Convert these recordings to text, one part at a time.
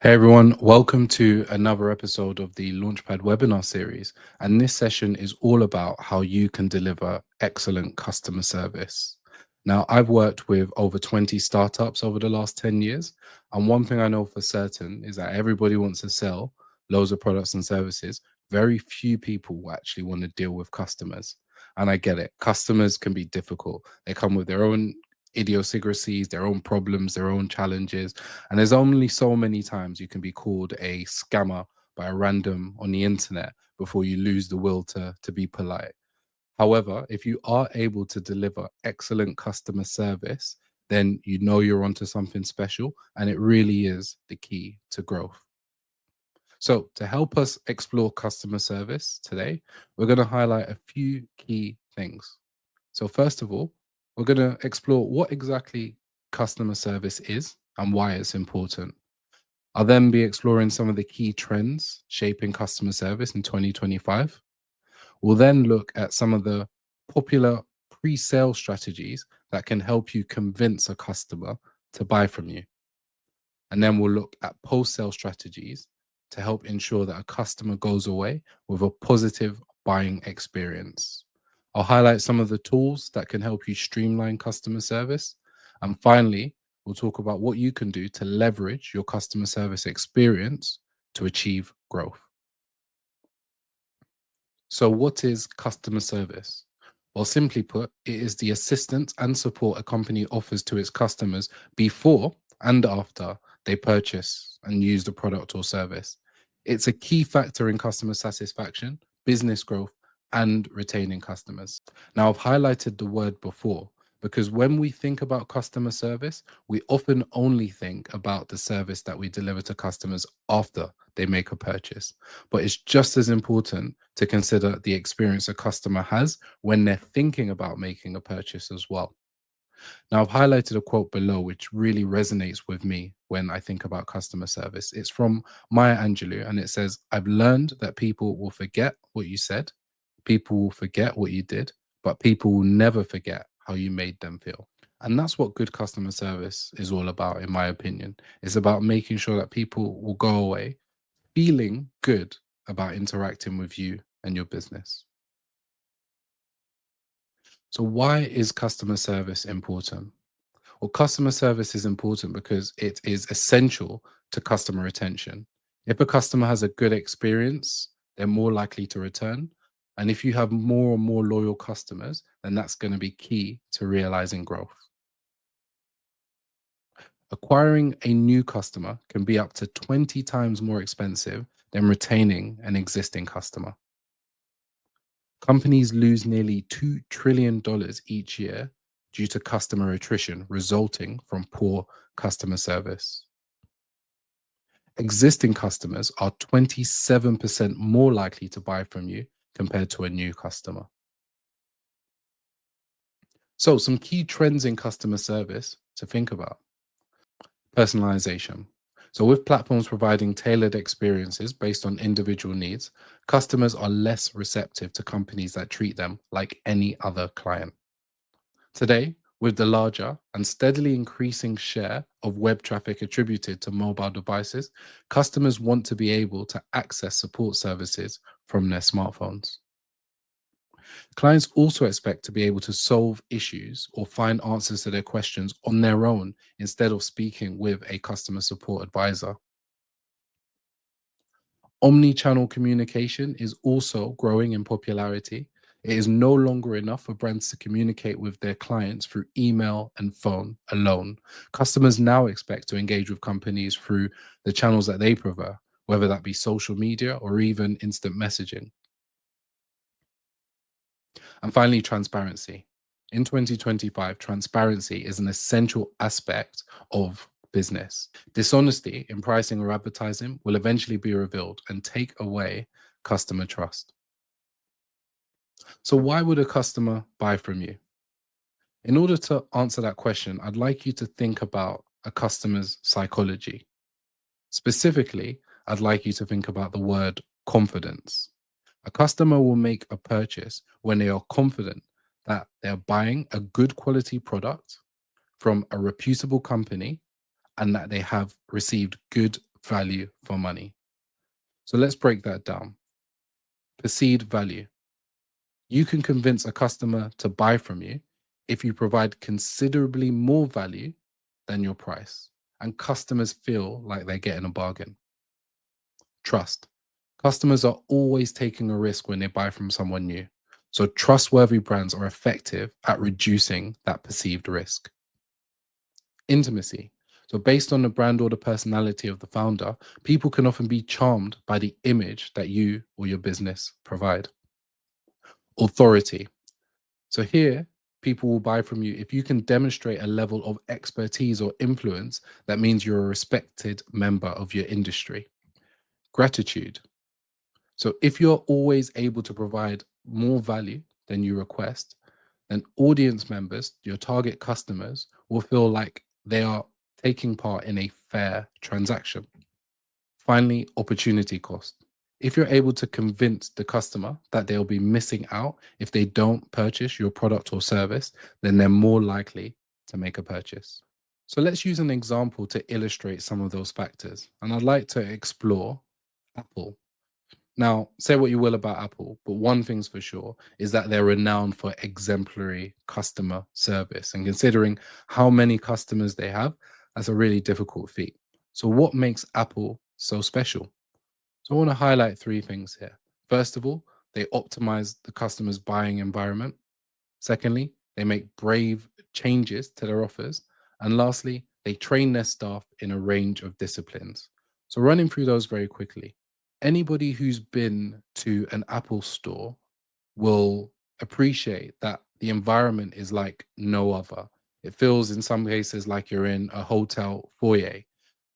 Hey everyone, welcome to another episode of the Launchpad webinar series. And this session is all about how you can deliver excellent customer service. Now, I've worked with over 20 startups over the last 10 years. And one thing I know for certain is that everybody wants to sell loads of products and services. Very few people actually want to deal with customers. And I get it. Customers can be difficult. They come with their own idiosyncrasies, their own problems, their own challenges, and there's only so many times you can be called a scammer by a random on the internet before you lose the will to be polite. However, if you are able to deliver excellent customer service, then you know you're onto something special, and it really is the key to growth. So, to help us explore customer service today, we're going to highlight a few key things. So, first of all, we're going to explore what exactly customer service is and why it's important. I'll then be exploring some of the key trends shaping customer service in 2025. We'll then look at some of the popular pre sale strategies that can help you convince a customer to buy from you. And then we'll look at post sale strategies to help ensure that a customer goes away with a positive buying experience. I'll highlight some of the tools that can help you streamline customer service. And finally, we'll talk about what you can do to leverage your customer service experience to achieve growth. So, what is customer service? Well, simply put, it is the assistance and support a company offers to its customers before and after they purchase and use the product or service. It's a key factor in customer satisfaction, business growth, and retaining customers. Now, I've highlighted the word before because when we think about customer service, we often only think about the service that we deliver to customers after they make a purchase. But it's just as important to consider the experience a customer has when they're thinking about making a purchase as well. Now, I've highlighted a quote below which really resonates with me when I think about customer service. It's from Maya Angelou, and it says, I've learned that people will forget what you said, people will forget what you did, but people will never forget how you made them feel. And that's what good customer service is all about, in my opinion. It's about making sure that people will go away feeling good about interacting with you and your business. So, why is customer service important? Well, customer service is important because it is essential to customer retention. If a customer has a good experience, they're more likely to return. And if you have more and more loyal customers, then that's going to be key to realizing growth. Acquiring a new customer can be up to 20 times more expensive than retaining an existing customer. Companies lose nearly $2 trillion each year due to customer attrition resulting from poor customer service. Existing customers are 27% more likely to buy from you compared to a new customer. So, some key trends in customer service to think about: personalization. So, with platforms providing tailored experiences based on individual needs, customers are less receptive to companies that treat them like any other client. Today, with the larger and steadily increasing share of web traffic attributed to mobile devices, customers want to be able to access support services from their smartphones. Clients also expect to be able to solve issues or find answers to their questions on their own instead of speaking with a customer support advisor. Omni-channel communication is also growing in popularity. It is no longer enough for brands to communicate with their clients through email and phone alone. Customers now expect to engage with companies through the channels that they prefer, whether that be social media or even instant messaging. And finally, transparency. In 2025, transparency is an essential aspect of business. Dishonesty in pricing or advertising will eventually be revealed and take away customer trust. So, why would a customer buy from you? In order to answer that question, I'd like you to think about a customer's psychology. Specifically, I'd like you to think about the word confidence. A customer will make a purchase when they are confident that they're buying a good quality product from a reputable company and that they have received good value for money. So let's break that down. Perceived value. You can convince a customer to buy from you if you provide considerably more value than your price, and customers feel like they're getting a bargain. Trust. Customers are always taking a risk when they buy from someone new. So, trustworthy brands are effective at reducing that perceived risk. Intimacy. So, based on the brand or the personality of the founder, people can often be charmed by the image that you or your business provide. Authority. So, here, people will buy from you if you can demonstrate a level of expertise or influence that means you're a respected member of your industry. Gratitude. So if you're always able to provide more value than you request, then audience members, your target customers, will feel like they are taking part in a fair transaction. Finally, opportunity cost. If you're able to convince the customer that they'll be missing out if they don't purchase your product or service, then they're more likely to make a purchase. So let's use an example to illustrate some of those factors. And I'd like to explore Apple. Now, say what you will about Apple, but one thing's for sure is that they're renowned for exemplary customer service. And considering how many customers they have, that's a really difficult feat. So, what makes Apple so special? So, I want to highlight three things here. First of all, they optimize the customer's buying environment. Secondly, they make brave changes to their offers. And lastly, they train their staff in a range of disciplines. So, running through those very quickly, anybody who's been to an Apple store will appreciate that the environment is like no other. It feels in some cases like you're in a hotel foyer.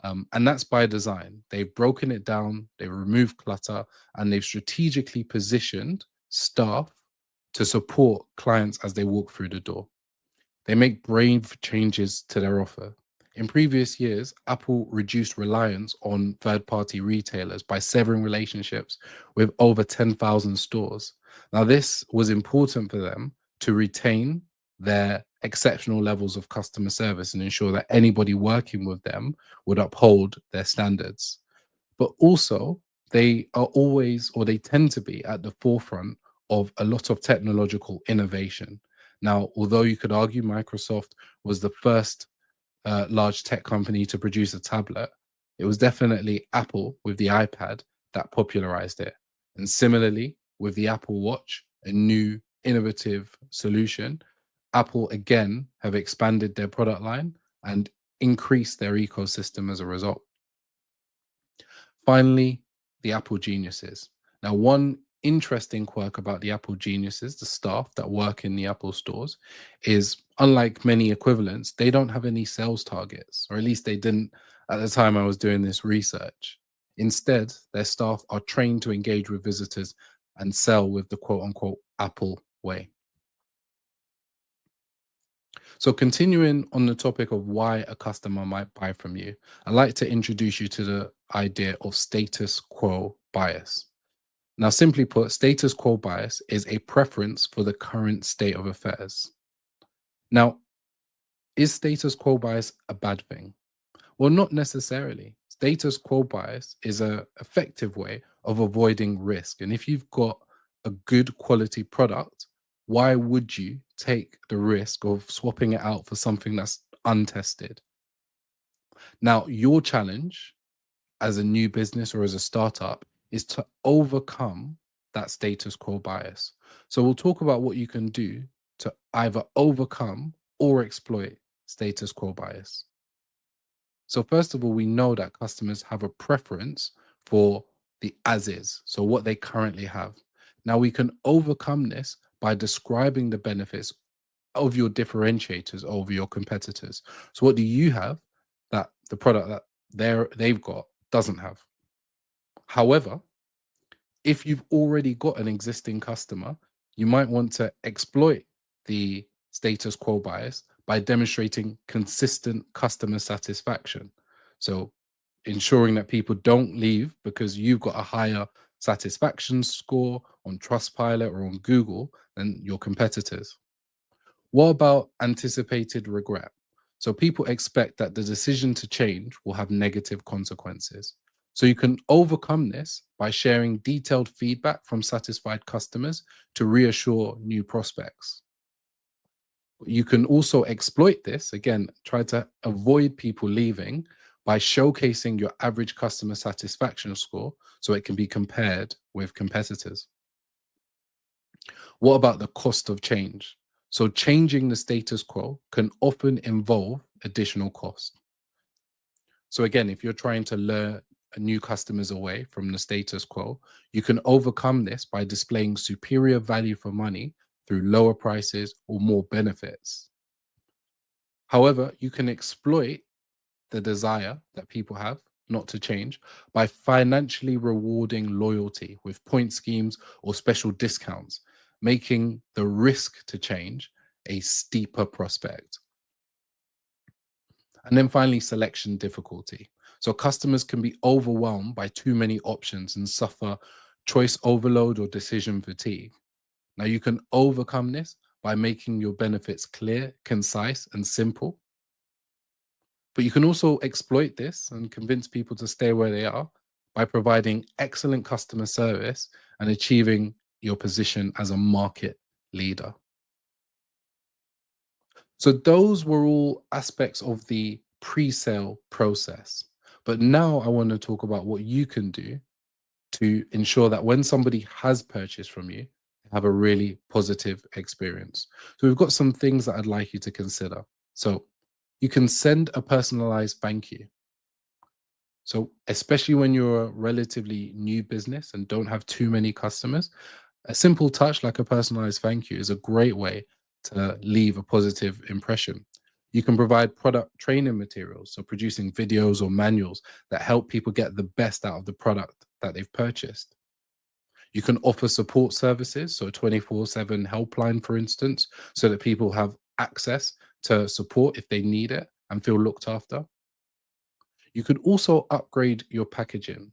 And that's by design. They've broken it down, they've removed clutter, and they've strategically positioned staff to support clients as they walk through the door. They make brave changes to their offer. In previous years, Apple reduced reliance on third party retailers by severing relationships with over 10,000 stores. Now, this was important for them to retain their exceptional levels of customer service and ensure that anybody working with them would uphold their standards. But also, they are always, or they tend to be, at the forefront of a lot of technological innovation. Now, although you could argue Microsoft was the first large tech company to produce a tablet, it was definitely Apple with the iPad that popularized it. And similarly, with the Apple Watch, a new innovative solution, Apple again have expanded their product line and increased their ecosystem as a result. Finally, the Apple geniuses. Now, one interesting quirk about the Apple geniuses, the staff that work in the Apple stores, is unlike many equivalents, they don't have any sales targets, or at least they didn't at the time I was doing this research. Instead, their staff are trained to engage with visitors and sell with the quote unquote Apple way. So, continuing on the topic of why a customer might buy from you, I'd like to introduce you to the idea of status quo bias. Now, simply put, status quo bias is a preference for the current state of affairs. Now, is status quo bias a bad thing? Well, not necessarily. Status quo bias is a effective way of avoiding risk. And if you've got a good quality product, why would you take the risk of swapping it out for something that's untested? Now, your challenge as a new business or as a startup is to overcome that status quo bias. So we'll talk about what you can do to either overcome or exploit status quo bias. So first of all, we know that customers have a preference for the as is, so what they currently have. Now we can overcome this by describing the benefits of your differentiators over your competitors. So what do you have that the product that they've got doesn't have? However, if you've already got an existing customer, you might want to exploit the status quo bias by demonstrating consistent customer satisfaction. So, ensuring that people don't leave because you've got a higher satisfaction score on Trustpilot or on Google than your competitors. What about anticipated regret? So people expect that the decision to change will have negative consequences. So you can overcome this by sharing detailed feedback from satisfied customers to reassure new prospects. You can also exploit this, again, try to avoid people leaving by showcasing your average customer satisfaction score so it can be compared with competitors. What about the cost of change? So, changing the status quo can often involve additional cost. So, again, if you're trying to lure new customers away from the status quo, you can overcome this by displaying superior value for money through lower prices or more benefits. However, you can exploit the desire that people have not to change by financially rewarding loyalty with point schemes or special discounts, making the risk to change a steeper prospect. And then finally, selection difficulty. So customers can be overwhelmed by too many options and suffer choice overload or decision fatigue. Now, you can overcome this by making your benefits clear, concise, and simple. But you can also exploit this and convince people to stay where they are by providing excellent customer service and achieving your position as a market leader. So, those were all aspects of the pre sale process. But now I want to talk about what you can do to ensure that when somebody has purchased from you, they have a really positive experience. So, we've got some things that I'd like you to consider. So, you can send a personalized thank you. So, especially when you're a relatively new business and don't have too many customers, a simple touch like a personalized thank you is a great way to leave a positive impression. You can provide product training materials, so producing videos or manuals that help people get the best out of the product that they've purchased. You can offer support services, so a 24/7 helpline, for instance, so that people have access to support if they need it and feel looked after. You could also upgrade your packaging.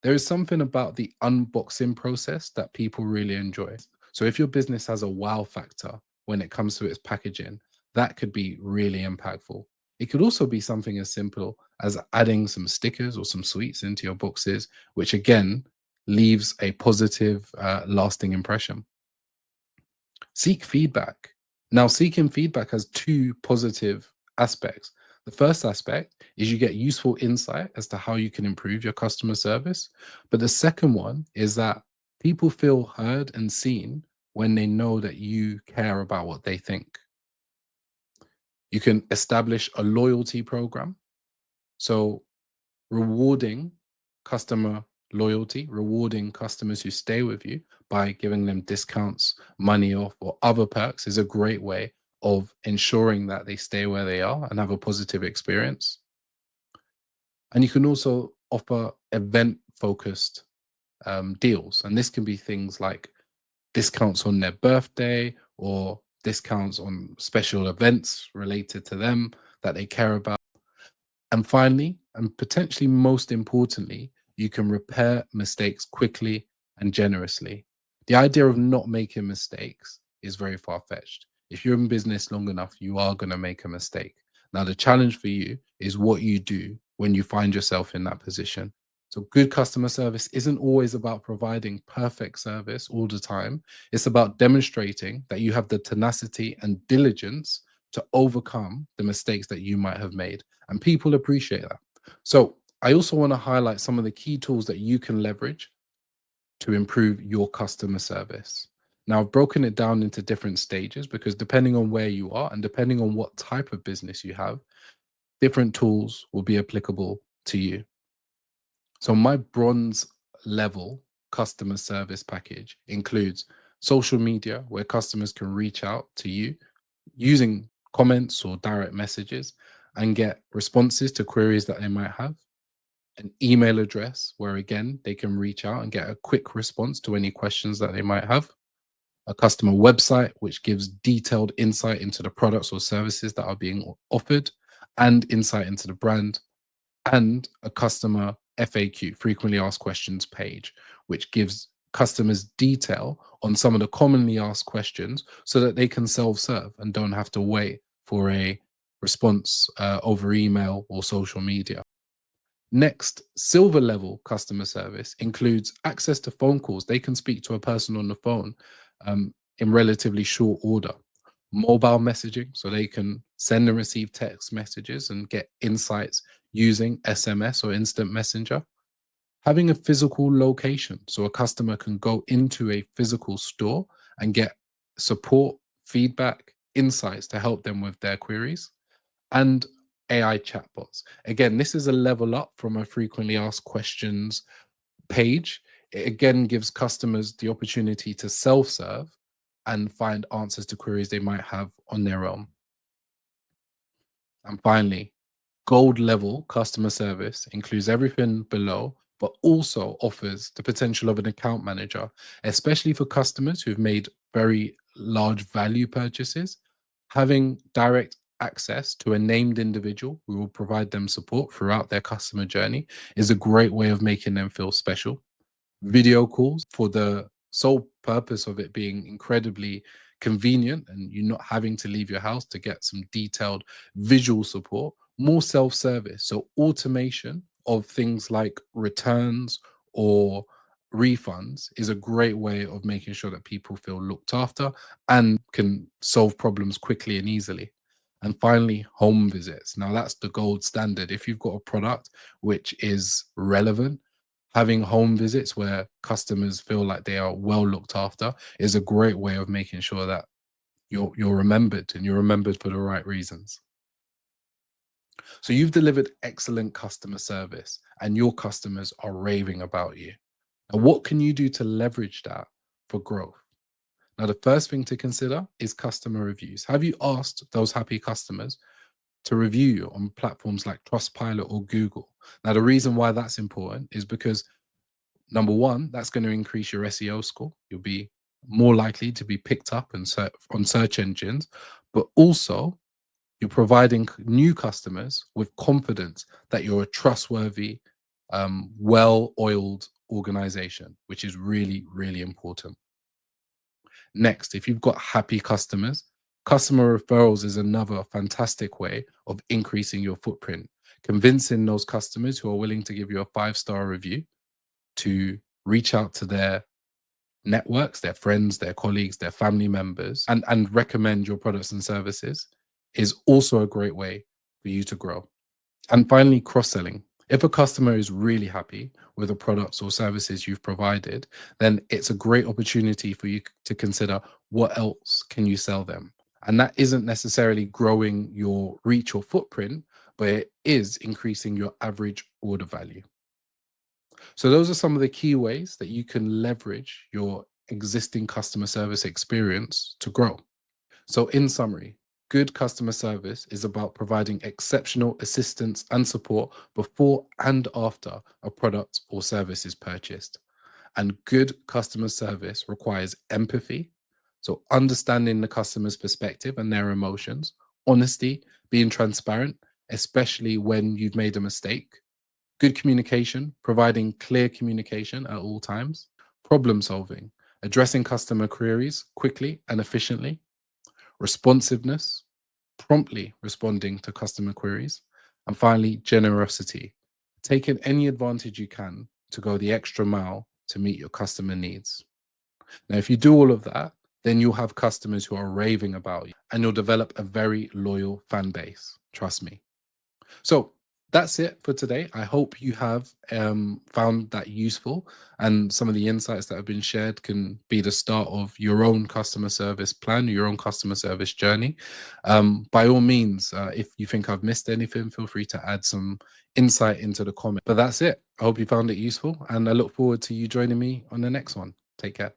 There is something about the unboxing process that people really enjoy. So if your business has a wow factor when it comes to its packaging, that could be really impactful. It could also be something as simple as adding some stickers or some sweets into your boxes, which again leaves a positive, lasting impression. Seek feedback. Now, seeking feedback has two positive aspects. The first aspect is you get useful insight as to how you can improve your customer service. But the second one is that people feel heard and seen when they know that you care about what they think. You can establish a loyalty program. So, rewarding customer loyalty, rewarding customers who stay with you by giving them discounts, money off, or other perks is a great way of ensuring that they stay where they are and have a positive experience. And you can also offer event focused deals. And this can be things like discounts on their birthday or discounts on special events related to them that they care about. And finally, and potentially most importantly, you can repair mistakes quickly and generously. The idea of not making mistakes is very far fetched. If you're in business long enough, you are going to make a mistake. Now, the challenge for you is what you do when you find yourself in that position. So, good customer service isn't always about providing perfect service all the time. It's about demonstrating that you have the tenacity and diligence to overcome the mistakes that you might have made, and people appreciate that. So, I also want to highlight some of the key tools that you can leverage to improve your customer service. Now, I've broken it down into different stages because depending on where you are and depending on what type of business you have, different tools will be applicable to you. So, my bronze level customer service package includes social media where customers can reach out to you using comments or direct messages and get responses to queries that they might have. An email address where, again, they can reach out and get a quick response to any questions that they might have. A customer website, which gives detailed insight into the products or services that are being offered and insight into the brand. And a customer FAQ, frequently asked questions page, which gives customers detail on some of the commonly asked questions so that they can self serve and don't have to wait for a response over email or social media. Next, silver level customer service includes access to phone calls. They can speak to a person on the phone in relatively short order. Mobile messaging, so they can send and receive text messages and get insights using SMS or instant messenger. Having a physical location, so a customer can go into a physical store and get support, feedback, insights to help them with their queries. And AI chatbots. Again, this is a level up from a frequently asked questions page. It again gives customers the opportunity to self serve and find answers to queries they might have on their own. And finally, gold level customer service includes everything below, but also offers the potential of an account manager, especially for customers who've made very large value purchases. Having direct access to a named individual who will provide them support throughout their customer journey is a great way of making them feel special. Video calls, for the sole purpose of it being incredibly convenient and you not having to leave your house to get some detailed visual support. More self-service, so automation of things like returns or refunds is a great way of making sure that people feel looked after and can solve problems quickly and easily. And finally, home visits. Now that's the gold standard. If you've got a product which is relevant, having home visits where customers feel like they are well looked after is a great way of making sure that you're remembered, and you're remembered for the right reasons. So you've delivered excellent customer service and your customers are raving about you. Now, what can you do to leverage that for growth? Now, the first thing to consider is customer reviews. Have you asked those happy customers to review you on platforms like Trustpilot or Google? Now, the reason why that's important is because number one, that's going to increase your SEO score. You'll be more likely to be picked up and on search engines, but also you're providing new customers with confidence that you're a trustworthy, well-oiled organization, which is really, really important. Next, if you've got happy customers, customer referrals is another fantastic way of increasing your footprint, convincing those customers who are willing to give you a 5-star review to reach out to their networks, their friends, their colleagues, their family members, and recommend your products and services is also a great way for you to grow. And finally, cross-selling. If a customer is really happy with the products or services you've provided, then it's a great opportunity for you to consider what else can you sell them. And that isn't necessarily growing your reach or footprint, but it is increasing your average order value. So those are some of the key ways that you can leverage your existing customer service experience to grow. So in summary, good customer service is about providing exceptional assistance and support before and after a product or service is purchased. And good customer service requires empathy, so understanding the customer's perspective and their emotions, honesty, being transparent, especially when you've made a mistake, good communication, providing clear communication at all times, problem solving, addressing customer queries quickly and efficiently, responsiveness, promptly responding to customer queries, and finally, generosity, taking any advantage you can to go the extra mile to meet your customer needs. Now, if you do all of that, then you'll have customers who are raving about you and you'll develop a very loyal fan base. Trust me. So that's it for today. I hope you have found that useful, and some of the insights that have been shared can be the start of your own customer service plan, your own customer service journey. By all means, if you think I've missed anything, feel free to add some insight into the comment. But that's it. I hope you found it useful, and I look forward to you joining me on the next one. Take care.